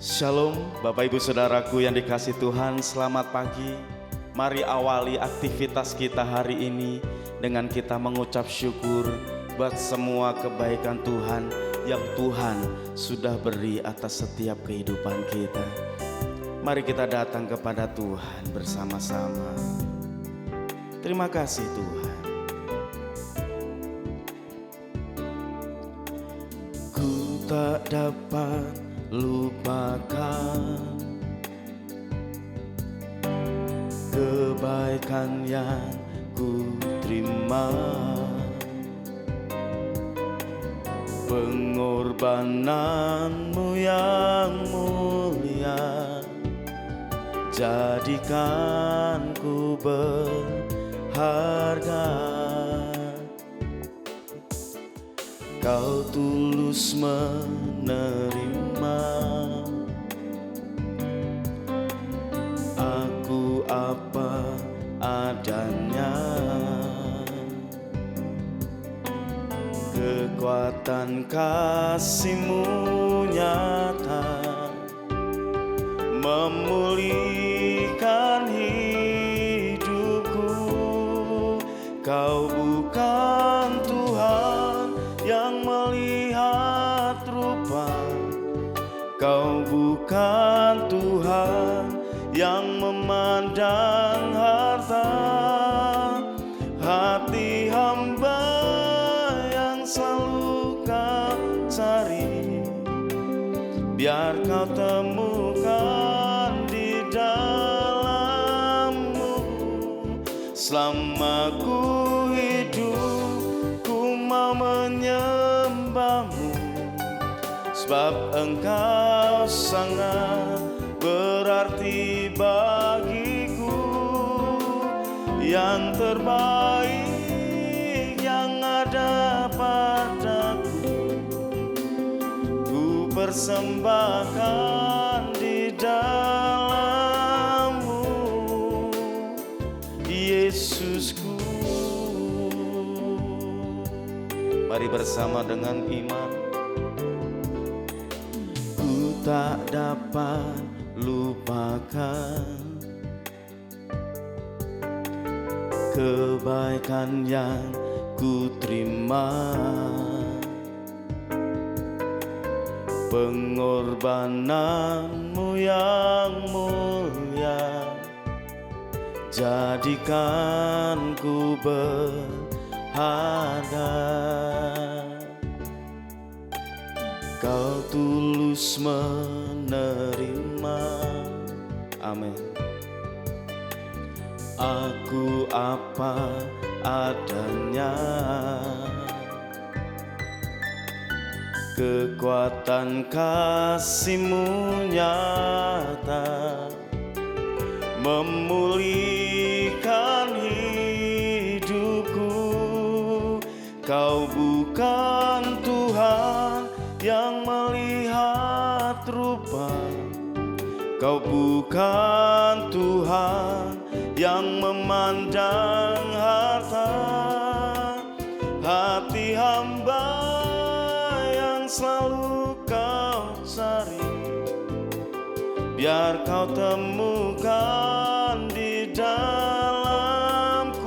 Shalom Bapak Ibu Saudaraku yang dikasihi Tuhan, selamat pagi. Mari awali aktivitas kita hari ini dengan kita mengucap syukur buat semua kebaikan Tuhan yang Tuhan sudah beri atas setiap kehidupan kita. Mari kita datang kepada Tuhan bersama-sama. Terima kasih Tuhan. Ku tak dapat lupakan kebaikan yang ku terima, pengorbananmu yang mulia jadikan ku berharga. Kau tulus menerima aku apa adanya, kekuatan kasih-Mu nyata memulihkan hidupku. Kau bukan Tuhan yang melihat rupa, Kau bukan Tuhan yang memandang harta. Hati hamba yang selalu Kau cari, biar Kau temukan di dalam-Mu. Selama ku hidup, ku mau menyembah-Mu, sebab Engkau sangat berarti bagiku. Yang terbaik yang ada padaku, ku persembahkan di dalam-Mu, Yesusku. Mari bersama dengan iman. Ku tak dapat lupakan kebaikan yang ku terima, pengorbananmu yang mulia jadikan ku berharga. Kau tulus menerima, amin, aku apa adanya, kekuatan kasih-Mu nyata memulihkan hidupku. Kau bukan Tuhan yang melihat rupa, Kau bukan Tuhan yang memandang harta. Hati hamba yang selalu Kau cari, biar Kau temukan di dalamku.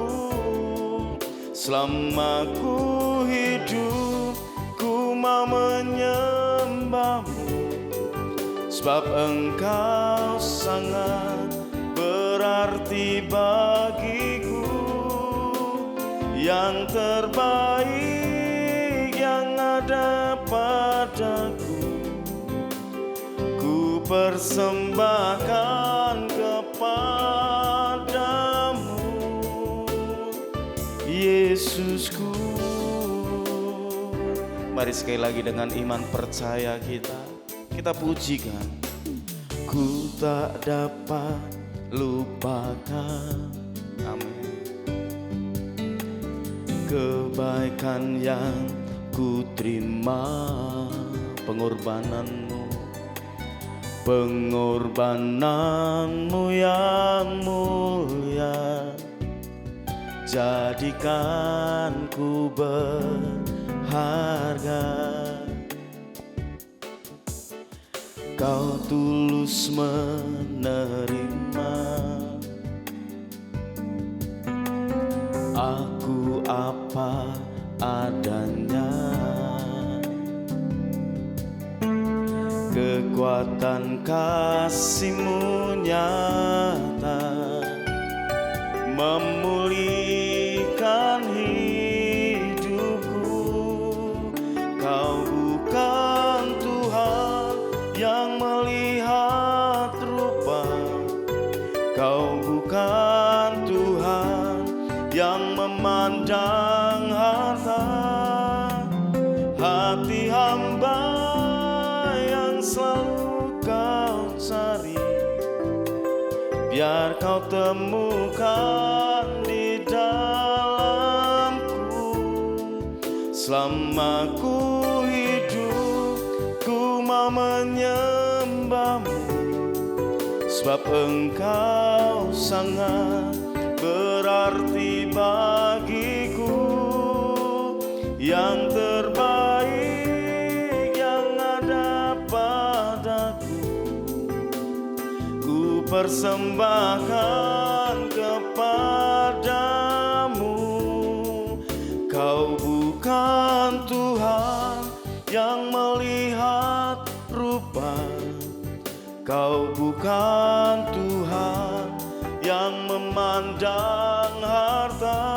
Selama ku hidup, ku mau menyembah-Mu, sebab Engkau sangat berarti bagiku. Yang terbaik yang ada padaku, ku persembahkan kepadamu, Yesusku. Mari sekali lagi dengan iman percaya kita pujikan. Ku tak dapat lupakan, amin, kebaikan yang ku terima, pengorbananmu yang mulia jadikan ku berharga. Kau tulus menerima aku apa adanya. Kekuatan kasih-Mu nyata memulihkan hidupku. Kau bukan Tuhan yang melihat rupa, Kau bukan Tuhan yang memandang harta. Hati hamba yang selalu Kau cari, biar Kau temukan di dalamku. Selama ku hidup, ku mau menyembah-Mu, sebab Engkau sangat berarti bagiku. Yang terbaik yang ada padaku, ku persembahkan kepadamu. Kau bukan Tuhan yang melihat rupa, Kau bukan Tuhan yang memandang harta.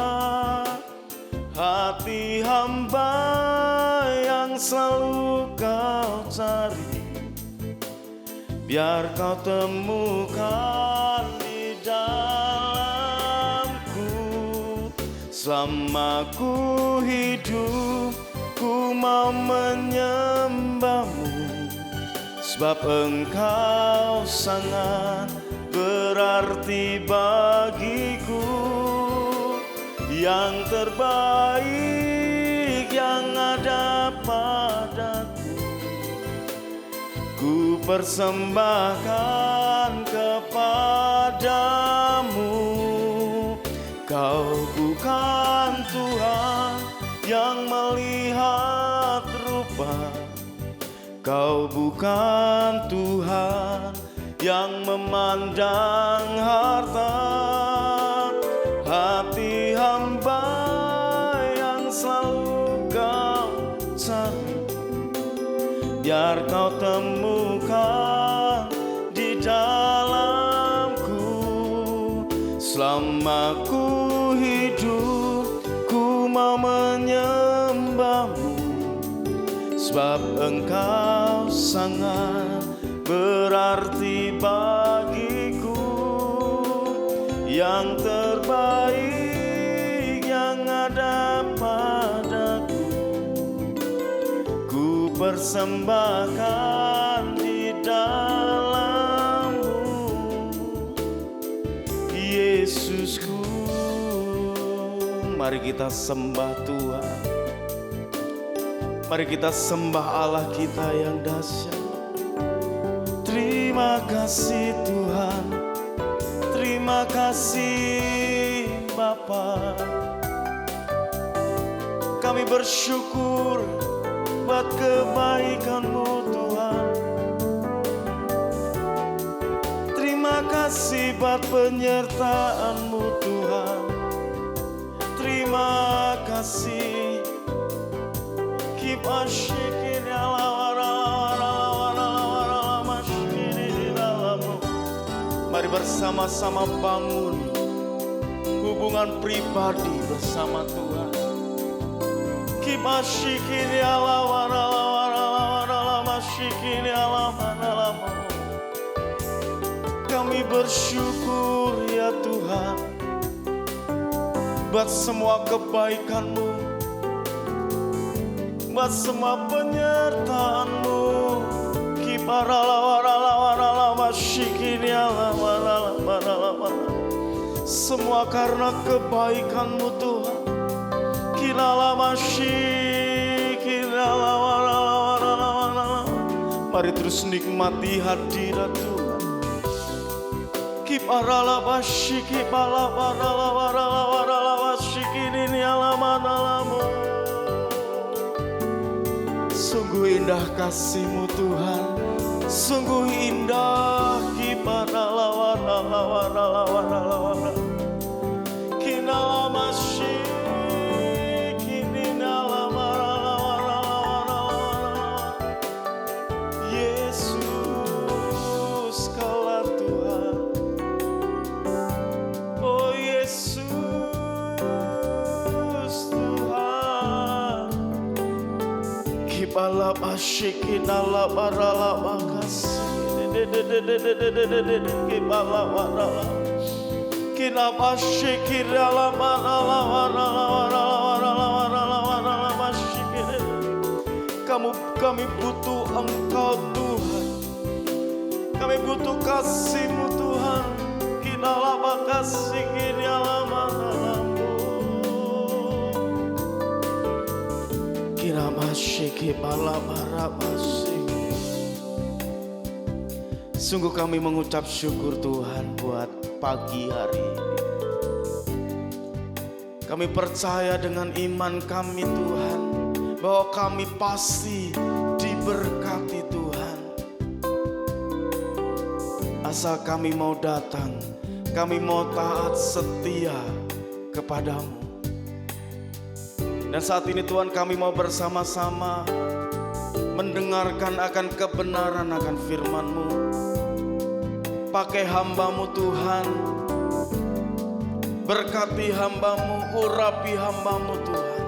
Hati hamba yang selalu Kau cari, biar Kau temukan di dalamku. Selama ku hidup, ku mau menyembah-Mu, sebab Engkau sangat berarti bagiku. Yang terbaik yang ada padaku, ku persembahkan kepadamu. Kau bukan Tuhan yang melihat rupa, Kau bukan Tuhan yang memandang harta. Hati hamba yang selalu Kau cari, biar Kau temukan di dalamku. Selama ku hidup, ku mau menyembah-Mu, sebab Engkau sangat berarti bagiku. Yang terbaik yang ada padaku, ku persembahkan di dalam-Mu, Yesusku. Mari kita sembah Tuhan, mari kita sembah Allah kita yang dahsyat. Terima kasih Tuhan, terima kasih Bapa. Kami bersyukur buat kebaikan-Mu Tuhan. Terima kasih buat penyertaan-Mu Tuhan. Terima kasih. Keep on shaking ya Allah. Mari bersama-sama bangun hubungan pribadi bersama Tuhan. Keep on shaking ya Allah. Shaking ya Allah. Kami bersyukur ya Tuhan buat semua kebaikan-Mu, buat semua penyertaan-Mu. Semua karena kebaikan-Mu Tuhan. Mari terus nikmati hadirat Tuhan. Sungguh indah kasih-Mu Tuhan, Sungguh indah gimana lawan kinala masih kini lama Yesus kaulah Tuhan. Oh Yesus Tuhan, kibala masih kinala barala makasih kibala barala kina masih kirala barala masih kami butuh Engkau Tuhan, kami butuh kasih-Mu Tuhan. Kinala makasih kinala barala kina masih kibala barala masih. Sungguh kami mengucap syukur Tuhan buat pagi hari ini. Kami percaya dengan iman kami Tuhan, bahwa kami pasti diberkati Tuhan. Asal kami mau datang, kami mau taat setia kepadamu. Dan saat ini Tuhan kami mau bersama-sama mendengarkan akan kebenaran akan firman-Mu. Pakai hamba-Mu Tuhan, berkati hamba-Mu, urapi hamba-Mu Tuhan.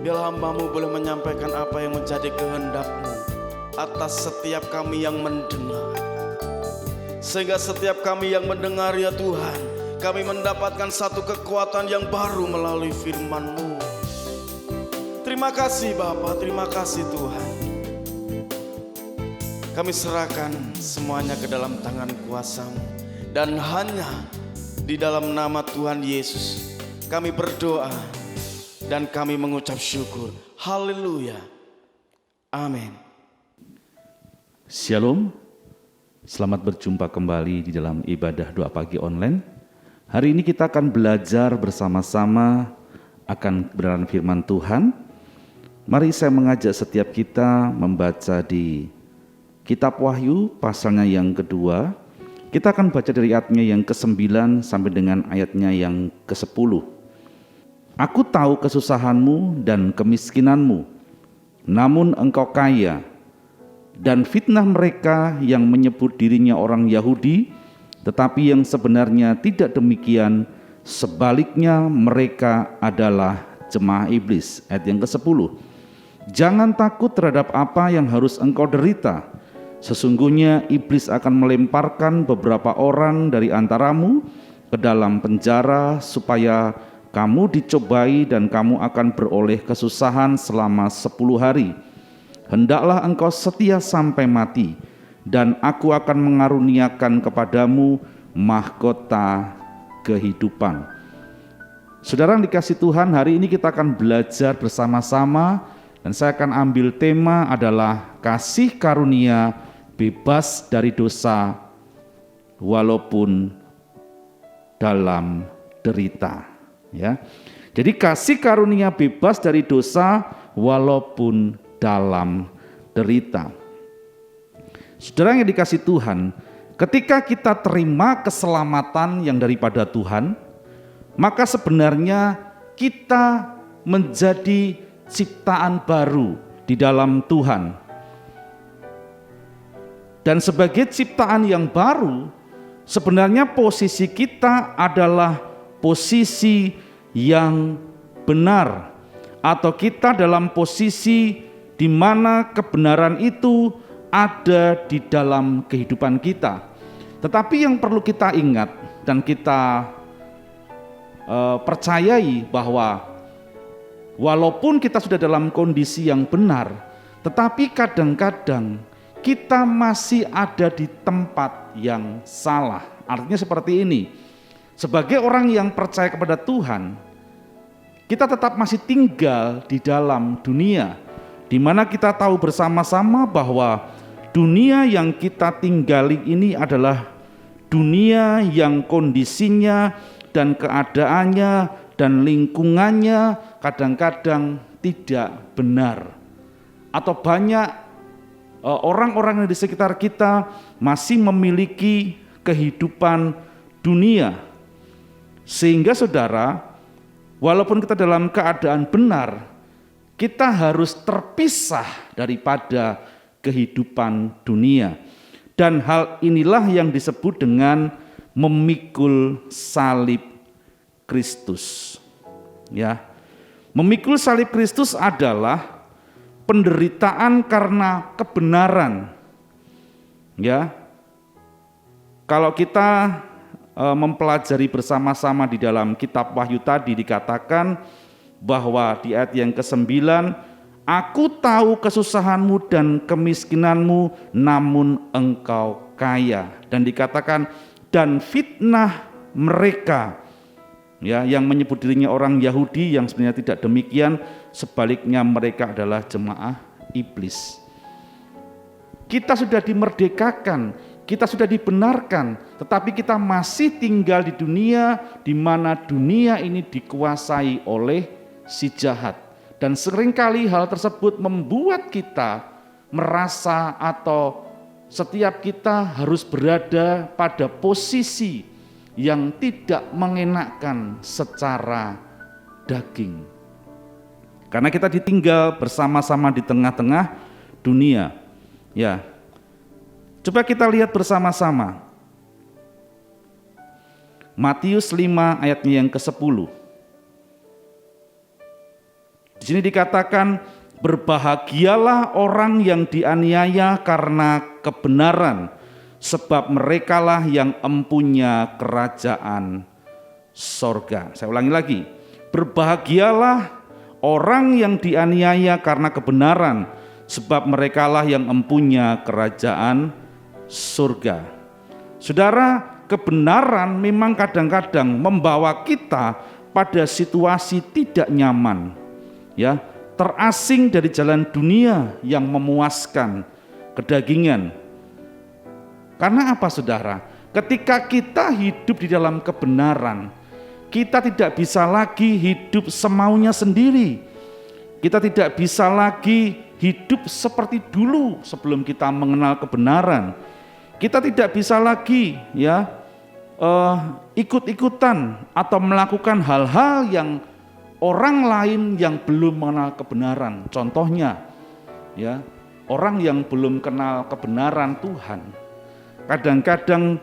Biar hamba-Mu boleh menyampaikan apa yang menjadi kehendak-Mu atas setiap kami yang mendengar. Sehingga setiap kami yang mendengar ya Tuhan, kami mendapatkan satu kekuatan yang baru melalui firman-Mu. Terima kasih Bapa, terima kasih Tuhan. Kami serahkan semuanya ke dalam tangan kuasa-Mu. Dan hanya di dalam nama Tuhan Yesus kami berdoa dan kami mengucap syukur. Haleluya. Amin. Shalom. Selamat berjumpa kembali di dalam ibadah doa pagi online. Hari ini kita akan belajar bersama-sama akan kebenaran firman Tuhan. Mari saya mengajak setiap kita membaca di Kitab Wahyu pasalnya yang kedua. Kita akan baca dari ayatnya yang ke-9 sampai dengan ayatnya yang ke-10. Aku tahu kesusahanmu dan kemiskinanmu, namun engkau kaya, dan fitnah mereka yang menyebut dirinya orang Yahudi, tetapi yang sebenarnya tidak demikian, sebaliknya mereka adalah jemaah iblis. Ayat yang ke-10. Jangan takut terhadap apa yang harus engkau derita. Sesungguhnya iblis akan melemparkan beberapa orang dari antaramu ke dalam penjara supaya kamu dicobai dan kamu akan beroleh kesusahan selama 10 hari. Hendaklah engkau setia sampai mati, dan aku akan mengaruniakan kepadamu mahkota kehidupan. Saudara yang dikasihi Tuhan, hari ini kita akan belajar bersama-sama, dan saya akan ambil tema adalah kasih karunia bebas dari dosa walaupun dalam derita. Ya, jadi kasih karunia bebas dari dosa walaupun dalam derita. Saudara yang dikasihi Tuhan, ketika kita terima keselamatan yang daripada Tuhan, maka sebenarnya kita menjadi ciptaan baru di dalam Tuhan. Dan sebagai ciptaan yang baru, sebenarnya posisi kita adalah posisi yang benar, atau kita dalam posisi di mana kebenaran itu ada di dalam kehidupan kita. Tetapi yang perlu kita ingat dan kita percayai bahwa walaupun kita sudah dalam kondisi yang benar, tetapi kadang-kadang kita masih ada di tempat yang salah. Artinya seperti ini, sebagai orang yang percaya kepada Tuhan, kita tetap masih tinggal di dalam dunia, di mana kita tahu bersama-sama bahwa dunia yang kita tinggali ini adalah dunia yang kondisinya dan keadaannya dan lingkungannya kadang-kadang tidak benar, atau banyak orang-orang yang di sekitar kita masih memiliki kehidupan dunia. Sehingga saudara, walaupun kita dalam keadaan benar, kita harus terpisah daripada kehidupan dunia. Dan hal inilah yang disebut dengan memikul salib Kristus. Ya. Memikul salib Kristus adalah penderitaan karena kebenaran. Ya. Kalau kita mempelajari bersama-sama di dalam kitab Wahyu tadi dikatakan bahwa di ayat yang ke-9, aku tahu kesusahanmu dan kemiskinanmu, namun engkau kaya. Dan dikatakan, dan fitnah mereka, ya, yang menyebut dirinya orang Yahudi, yang sebenarnya tidak demikian, sebaliknya mereka adalah jemaah iblis. Kita sudah dimerdekakan, kita sudah dibenarkan, tetapi kita masih tinggal di dunia di mana dunia ini dikuasai oleh si jahat. Dan seringkali hal tersebut membuat kita merasa atau setiap kita harus berada pada posisi yang tidak mengenakkan secara daging. Karena kita ditinggal bersama-sama di tengah-tengah dunia. Ya. Coba kita lihat bersama-sama. Matius 5 ayatnya yang ke-10. Di sini dikatakan, berbahagialah orang yang dianiaya karena kebenaran, sebab merekalah yang empunya kerajaan sorga. Saya ulangi lagi, berbahagialah orang yang dianiaya karena kebenaran, sebab merekalah yang empunya kerajaan surga. Saudara, kebenaran memang kadang-kadang membawa kita pada situasi tidak nyaman, ya, terasing dari jalan dunia yang memuaskan kedagingan. Karena apa, saudara? Ketika kita hidup di dalam kebenaran, kita tidak bisa lagi hidup semaunya sendiri. Kita tidak bisa lagi hidup seperti dulu sebelum kita mengenal kebenaran. Kita tidak bisa lagi, ya, ikut-ikutan atau melakukan hal-hal yang orang lain yang belum mengenal kebenaran. Contohnya, ya, orang yang belum kenal kebenaran Tuhan kadang-kadang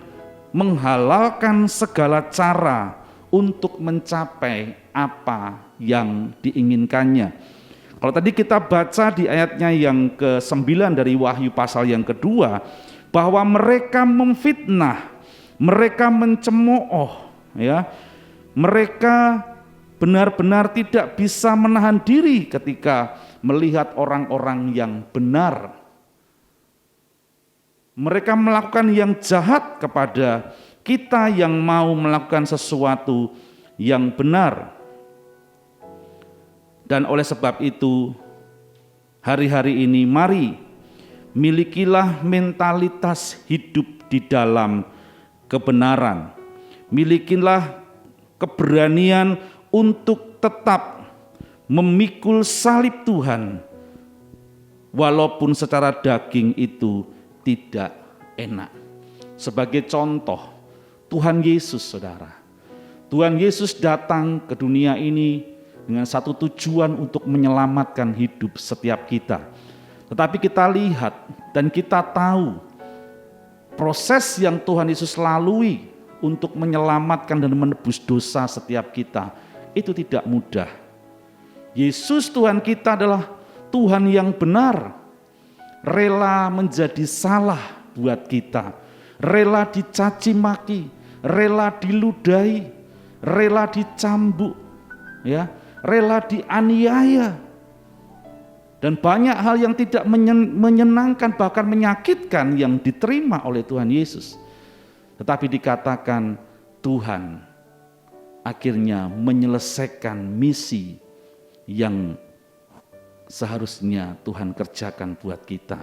menghalalkan segala cara untuk mencapai apa yang diinginkannya. Kalau tadi kita baca di ayatnya yang ke-9 dari Wahyu pasal yang kedua, bahwa mereka memfitnah, mereka mencemooh, ya, mereka benar-benar tidak bisa menahan diri ketika melihat orang-orang yang benar. Mereka melakukan yang jahat kepada kita yang mau melakukan sesuatu yang benar. Dan oleh sebab itu, hari-hari ini mari milikilah mentalitas hidup di dalam kebenaran. Milikilah keberanian untuk tetap memikul salib Tuhan, walaupun secara daging itu tidak enak. Sebagai contoh, Tuhan Yesus, saudara. Tuhan Yesus datang ke dunia ini dengan satu tujuan untuk menyelamatkan hidup setiap kita. Tetapi kita lihat dan kita tahu proses yang Tuhan Yesus lalui untuk menyelamatkan dan menebus dosa setiap kita itu tidak mudah. Yesus Tuhan kita adalah Tuhan yang benar, rela menjadi salah buat kita, rela dicaci maki, rela diludahi, rela dicambuk, ya, rela dianiaya. Dan banyak hal yang tidak menyenangkan, bahkan menyakitkan yang diterima oleh Tuhan Yesus. Tetapi dikatakan Tuhan akhirnya menyelesaikan misi yang seharusnya Tuhan kerjakan buat kita,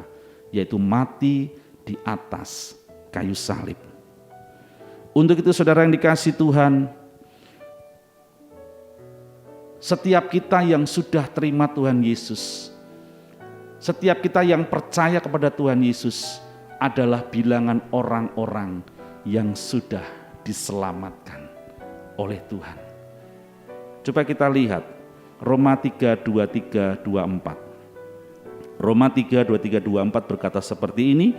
yaitu mati di atas kayu salib. Untuk itu saudara yang dikasihi Tuhan, setiap kita yang sudah terima Tuhan Yesus, Setiap kita yang percaya kepada Tuhan Yesus adalah bilangan orang-orang yang sudah diselamatkan oleh Tuhan. Coba kita lihat Roma 3:23-24. Roma 3:23-24 berkata seperti ini,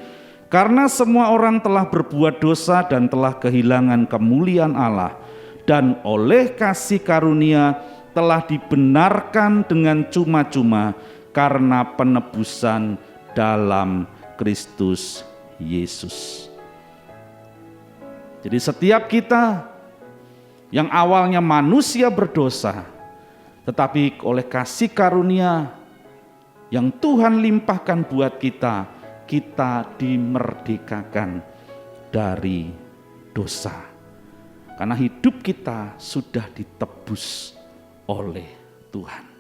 karena semua orang telah berbuat dosa dan telah kehilangan kemuliaan Allah, dan oleh kasih karunia telah dibenarkan dengan cuma-cuma karena penebusan dalam Kristus Yesus. Jadi setiap kita yang awalnya manusia berdosa, tetapi oleh kasih karunia yang Tuhan limpahkan buat kita, kita dimerdekakan dari dosa. Karena hidup kita sudah ditebus oleh Tuhan.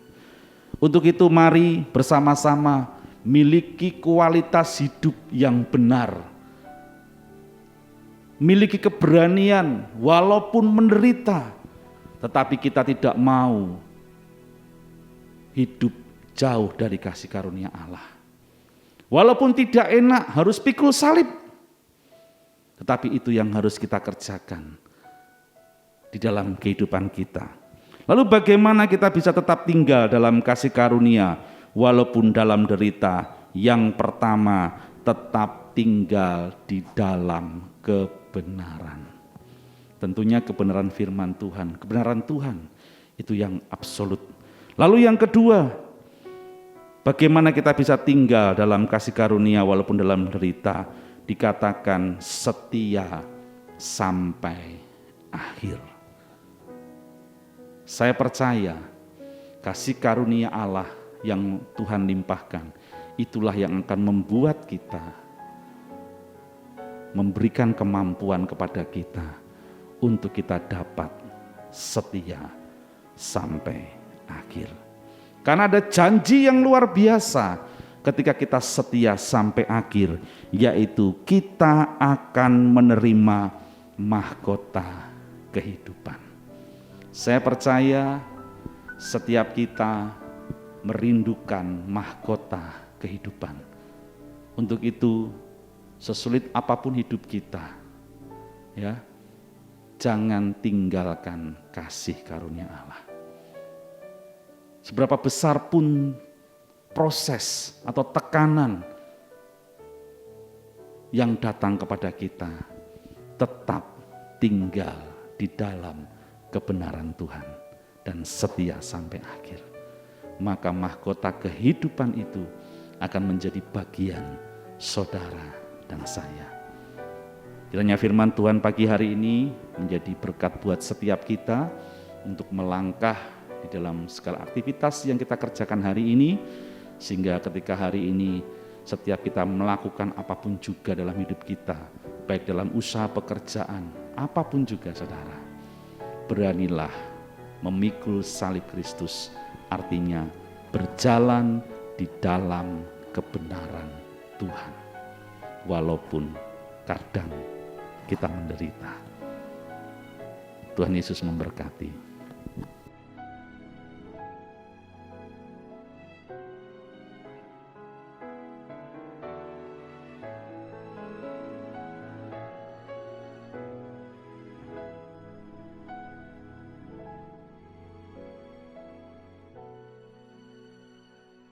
Untuk itu mari bersama-sama miliki kualitas hidup yang benar. Miliki keberanian walaupun menderita, tetapi kita tidak mau hidup jauh dari kasih karunia Allah. Walaupun tidak enak harus pikul salib, tetapi itu yang harus kita kerjakan di dalam kehidupan kita. Lalu bagaimana kita bisa tetap tinggal dalam kasih karunia walaupun dalam derita? Yang pertama, tetap tinggal di dalam kebenaran. Tentunya kebenaran firman Tuhan, kebenaran Tuhan itu yang absolut. Lalu yang kedua, bagaimana kita bisa tinggal dalam kasih karunia walaupun dalam derita? Dikatakan setia sampai akhir. Saya percaya kasih karunia Allah yang Tuhan limpahkan, itulah yang akan membuat kita, memberikan kemampuan kepada kita untuk kita dapat setia sampai akhir. Karena ada janji yang luar biasa ketika kita setia sampai akhir, yaitu kita akan menerima mahkota kehidupan. Saya percaya setiap kita merindukan mahkota kehidupan. Untuk itu, sesulit apapun hidup kita, ya, jangan tinggalkan kasih karunia Allah. Seberapa besar pun proses atau tekanan yang datang kepada kita, tetap tinggal di dalam kebenaran Tuhan dan setia sampai akhir. Maka mahkota kehidupan itu akan menjadi bagian saudara dan saya. Kiranya firman Tuhan pagi hari ini menjadi berkat buat setiap kita untuk melangkah di dalam segala aktivitas yang kita kerjakan hari ini, sehingga ketika hari ini setiap kita melakukan apapun juga dalam hidup kita, baik dalam usaha pekerjaan, apapun juga saudara, beranilah memikul salib Kristus, artinya berjalan di dalam kebenaran Tuhan. Walaupun kadang kita menderita. Tuhan Yesus memberkati.